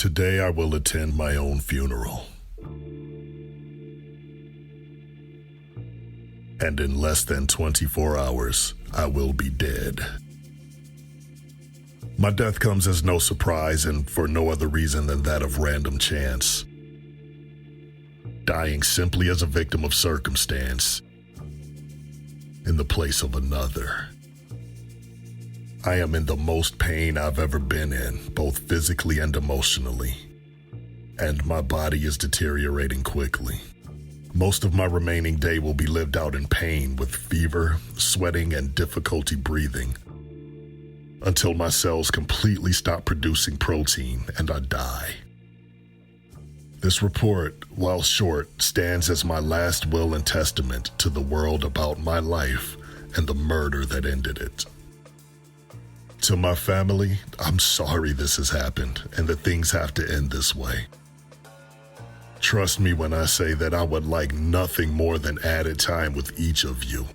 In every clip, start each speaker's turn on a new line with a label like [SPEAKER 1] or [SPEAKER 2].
[SPEAKER 1] Today I will attend my own funeral. And in less than 24 hours, I will be dead. My death comes as no surprise and for no other reason than that of random chance. Dying simply as a victim of circumstance in the place of another. I am in the most pain I've ever been in, both physically and emotionally. And my body is deteriorating quickly. Most of my remaining day will be lived out in pain with fever, sweating, and difficulty breathing, until my cells completely stop producing protein and I die. This report, while short, stands as my last will and testament to the world about my life and the murder that ended it. To my family, I'm sorry this has happened and that things have to end this way. Trust me when I say that I would like nothing more than added time with each of you.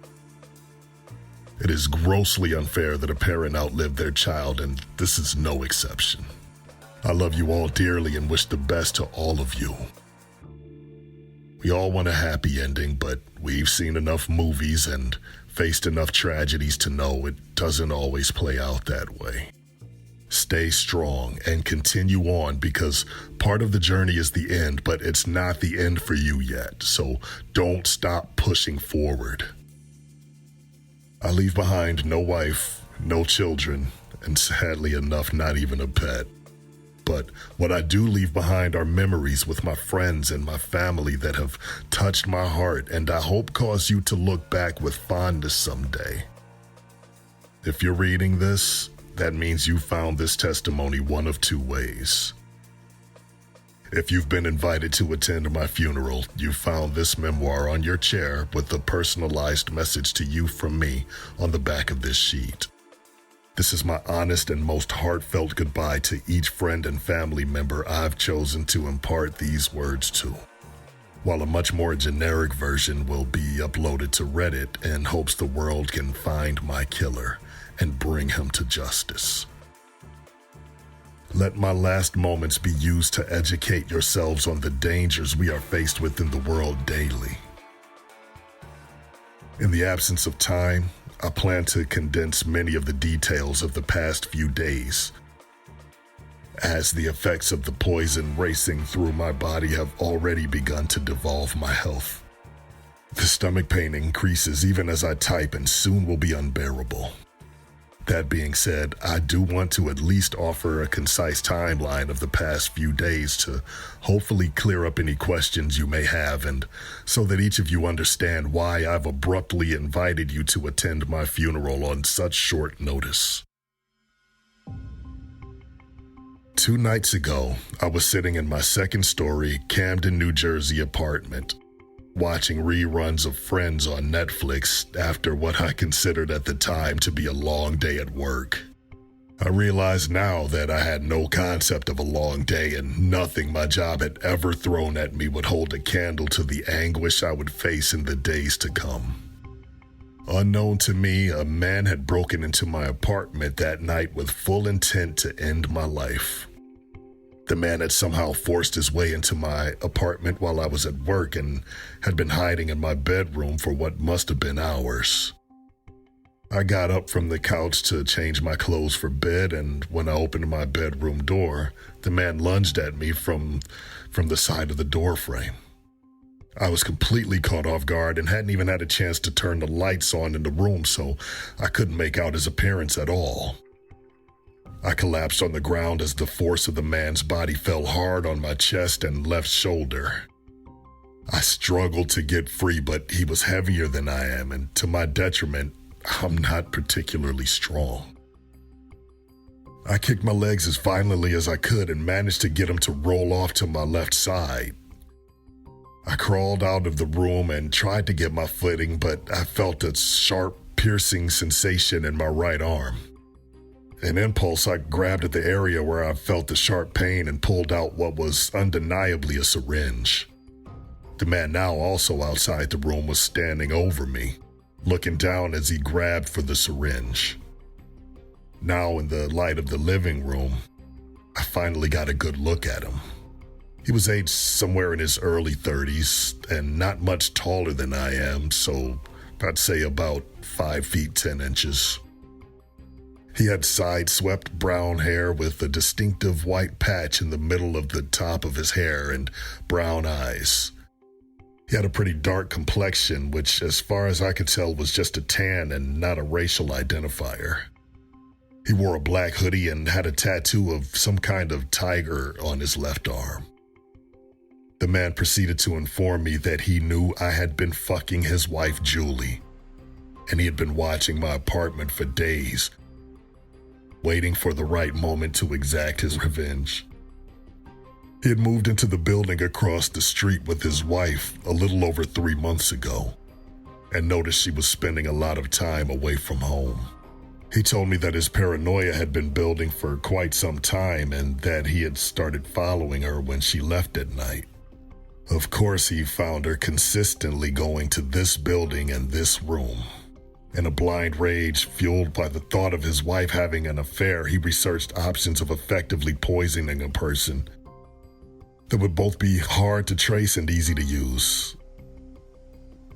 [SPEAKER 1] It is grossly unfair that a parent outlived their child, and this is no exception. I love you all dearly and wish the best to all of you. We all want a happy ending, but we've seen enough movies and faced enough tragedies to know it doesn't always play out that way. Stay strong and continue on, because part of the journey is the end, but it's not the end for you yet, so don't stop pushing forward. I leave behind no wife, no children, and sadly enough, not even a pet. But what I do leave behind are memories with my friends and my family that have touched my heart and I hope cause you to look back with fondness someday. If you're reading this, that means you found this testimony one of two ways. If you've been invited to attend my funeral, you found this memoir on your chair with a personalized message to you from me on the back of this sheet. This is my honest and most heartfelt goodbye to each friend and family member I've chosen to impart these words to, while a much more generic version will be uploaded to Reddit in hopes the world can find my killer and bring him to justice. Let my last moments be used to educate yourselves on the dangers we are faced with in the world daily. In the absence of time, I plan to condense many of the details of the past few days, as the effects of the poison racing through my body have already begun to devolve my health. The stomach pain increases even as I type and soon will be unbearable. That being said, I do want to at least offer a concise timeline of the past few days to hopefully clear up any questions you may have, and so that each of you understand why I've abruptly invited you to attend my funeral on such short notice. 2 nights ago, I was sitting in my second-story Camden, New Jersey apartment, watching reruns of Friends on Netflix after what I considered at the time to be a long day at work. I realize now that I had no concept of a long day, and nothing my job had ever thrown at me would hold a candle to the anguish I would face in the days to come. Unknown to me, a man had broken into my apartment that night with full intent to end my life. The man had somehow forced his way into my apartment while I was at work and had been hiding in my bedroom for what must have been hours. I got up from the couch to change my clothes for bed, and when I opened my bedroom door, the man lunged at me from the side of the door frame. I was completely caught off guard and hadn't even had a chance to turn the lights on in the room, so I couldn't make out his appearance at all. I collapsed on the ground as the force of the man's body fell hard on my chest and left shoulder. I struggled to get free, but he was heavier than I am, and to my detriment, I'm not particularly strong. I kicked my legs as violently as I could and managed to get him to roll off to my left side. I crawled out of the room and tried to get my footing, but I felt a sharp, piercing sensation in my right arm. An impulse, I grabbed at the area where I felt the sharp pain and pulled out what was undeniably a syringe. The man, now also outside the room, was standing over me, looking down as he grabbed for the syringe. Now, in the light of the living room, I finally got a good look at him. He was aged somewhere in his early 30s and not much taller than I am, so I'd say about 5 feet 10 inches. He had side-swept brown hair with a distinctive white patch in the middle of the top of his hair and brown eyes. He had a pretty dark complexion, which, as far as I could tell, was just a tan and not a racial identifier. He wore a black hoodie and had a tattoo of some kind of tiger on his left arm. The man proceeded to inform me that he knew I had been fucking his wife, Julie, and he had been watching my apartment for days, waiting for the right moment to exact his revenge. He had moved into the building across the street with his wife a little over 3 months ago and noticed she was spending a lot of time away from home. He told me that his paranoia had been building for quite some time and that he had started following her when she left at night. Of course, he found her consistently going to this building and this room. In a blind rage, fueled by the thought of his wife having an affair, he researched options of effectively poisoning a person that would both be hard to trace and easy to use,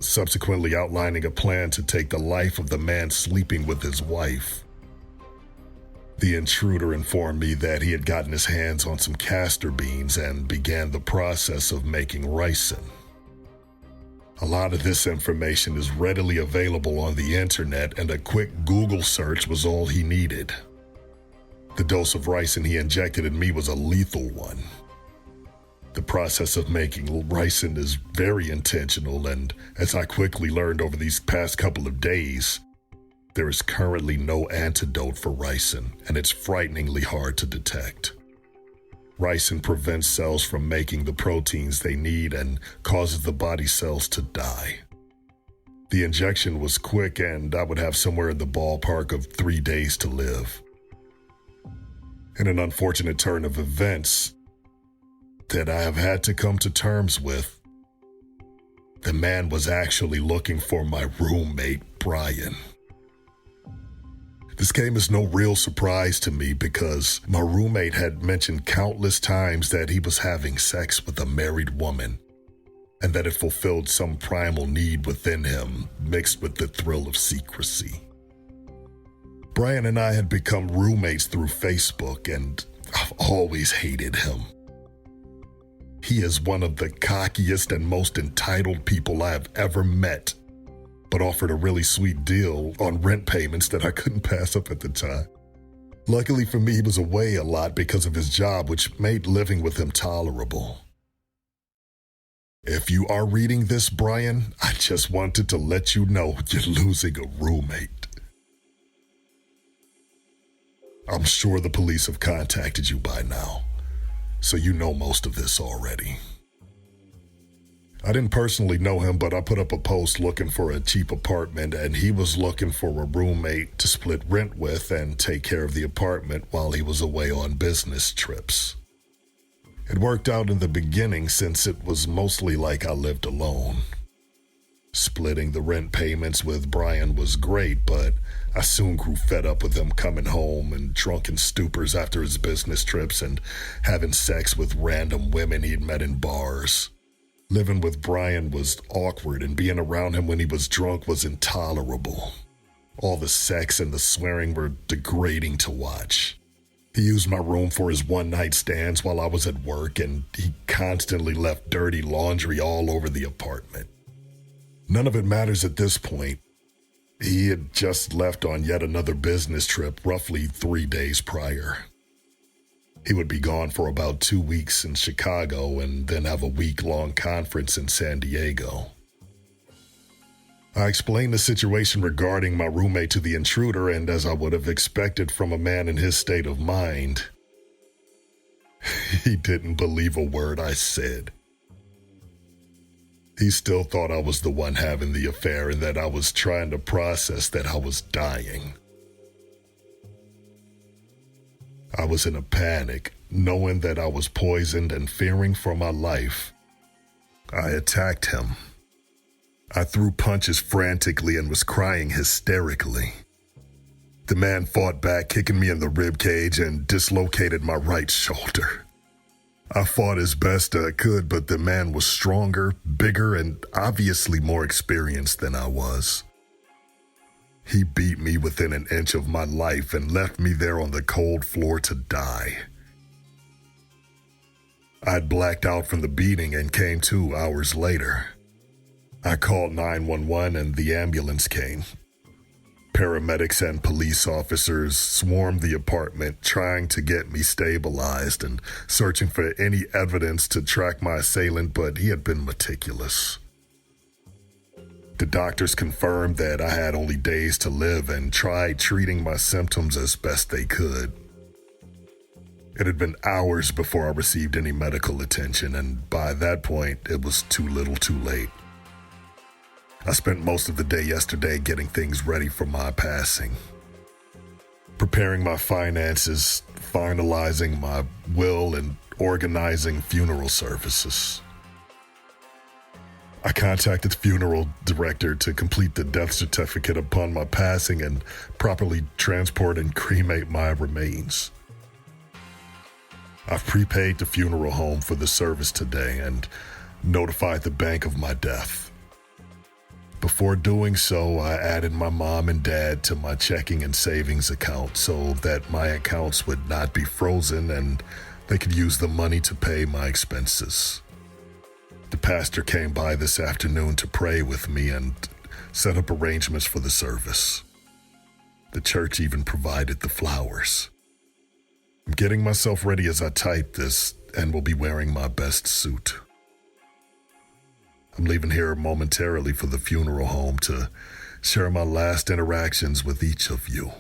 [SPEAKER 1] subsequently outlining a plan to take the life of the man sleeping with his wife. The intruder informed me that he had gotten his hands on some castor beans and began the process of making ricin. A lot of this information is readily available on the internet, and a quick Google search was all he needed. The dose of ricin he injected in me was a lethal one. The process of making ricin is very intentional, and as I quickly learned over these past couple of days, there is currently no antidote for ricin, and it's frighteningly hard to detect. Ricin prevents cells from making the proteins they need and causes the body cells to die. The injection was quick, and I would have somewhere in the ballpark of 3 days to live. In an unfortunate turn of events that I have had to come to terms with, the man was actually looking for my roommate, Brian. This came as no real surprise to me because my roommate had mentioned countless times that he was having sex with a married woman and that it fulfilled some primal need within him mixed with the thrill of secrecy. Brian and I had become roommates through Facebook, and I've always hated him. He is one of the cockiest and most entitled people I have ever met, but offered a really sweet deal on rent payments that I couldn't pass up at the time. Luckily for me, he was away a lot because of his job, which made living with him tolerable. If you are reading this, Brian, I just wanted to let you know you're losing a roommate. I'm sure the police have contacted you by now, so you know most of this already. I didn't personally know him, but I put up a post looking for a cheap apartment, and he was looking for a roommate to split rent with and take care of the apartment while he was away on business trips. It worked out in the beginning since it was mostly like I lived alone. Splitting the rent payments with Brian was great, but I soon grew fed up with him coming home in drunken stupors after his business trips and having sex with random women he'd met in bars. Living with Brian was awkward, and being around him when he was drunk was intolerable. All the sex and the swearing were degrading to watch. He used my room for his one-night stands while I was at work, and he constantly left dirty laundry all over the apartment. None of it matters at this point. He had just left on yet another business trip roughly 3 days prior. He would be gone for about 2 weeks in Chicago and then have a week-long conference in San Diego. I explained the situation regarding my roommate to the intruder, and as I would have expected from a man in his state of mind, he didn't believe a word I said. He still thought I was the one having the affair and that I was trying to process that I was dying. I was in a panic, knowing that I was poisoned and fearing for my life. I attacked him. I threw punches frantically and was crying hysterically. The man fought back, kicking me in the rib cage and dislocated my right shoulder. I fought as best I could, but the man was stronger, bigger, and obviously more experienced than I was. He beat me within an inch of my life and left me there on the cold floor to die. I'd blacked out from the beating and came to hours later. I called 911 and the ambulance came. Paramedics and police officers swarmed the apartment trying to get me stabilized and searching for any evidence to track my assailant, but he had been meticulous. The doctors confirmed that I had only days to live and tried treating my symptoms as best they could. It had been hours before I received any medical attention, and by that point, it was too little too late. I spent most of the day yesterday getting things ready for my passing. Preparing my finances, finalizing my will, and organizing funeral services. I contacted the funeral director to complete the death certificate upon my passing and properly transport and cremate my remains. I've prepaid the funeral home for the service today and notified the bank of my death. Before doing so, I added my mom and dad to my checking and savings account so that my accounts would not be frozen and they could use the money to pay my expenses. The pastor came by this afternoon to pray with me and set up arrangements for the service. The church even provided the flowers. I'm getting myself ready as I type this and will be wearing my best suit. I'm leaving here momentarily for the funeral home to share my last interactions with each of you.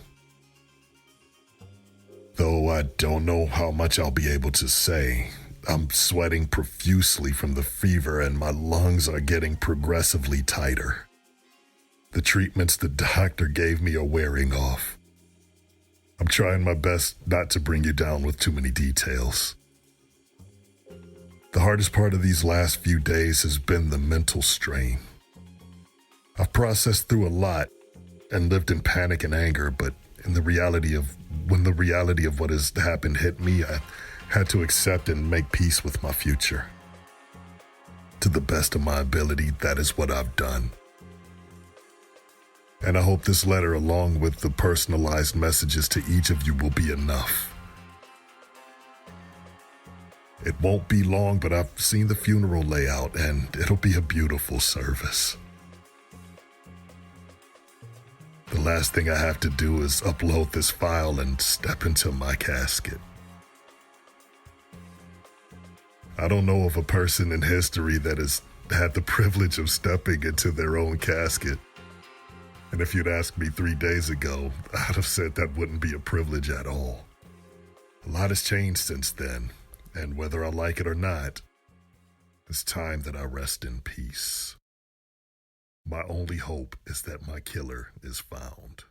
[SPEAKER 1] Though I don't know how much I'll be able to say, I'm sweating profusely from the fever and my lungs are getting progressively tighter. The treatments the doctor gave me are wearing off. I'm trying my best not to bring you down with too many details. The hardest part of these last few days has been the mental strain. I've processed through a lot and lived in panic and anger, but when the reality of what has happened hit me, I had to accept and make peace with my future. To the best of my ability, that is what I've done. And I hope this letter, along with the personalized messages to each of you, will be enough. It won't be long, but I've seen the funeral layout, and it'll be a beautiful service. The last thing I have to do is upload this file and step into my casket. I don't know of a person in history that has had the privilege of stepping into their own casket. And if you'd asked me 3 days ago, I'd have said that wouldn't be a privilege at all. A lot has changed since then. And whether I like it or not, it's time that I rest in peace. My only hope is that my killer is found.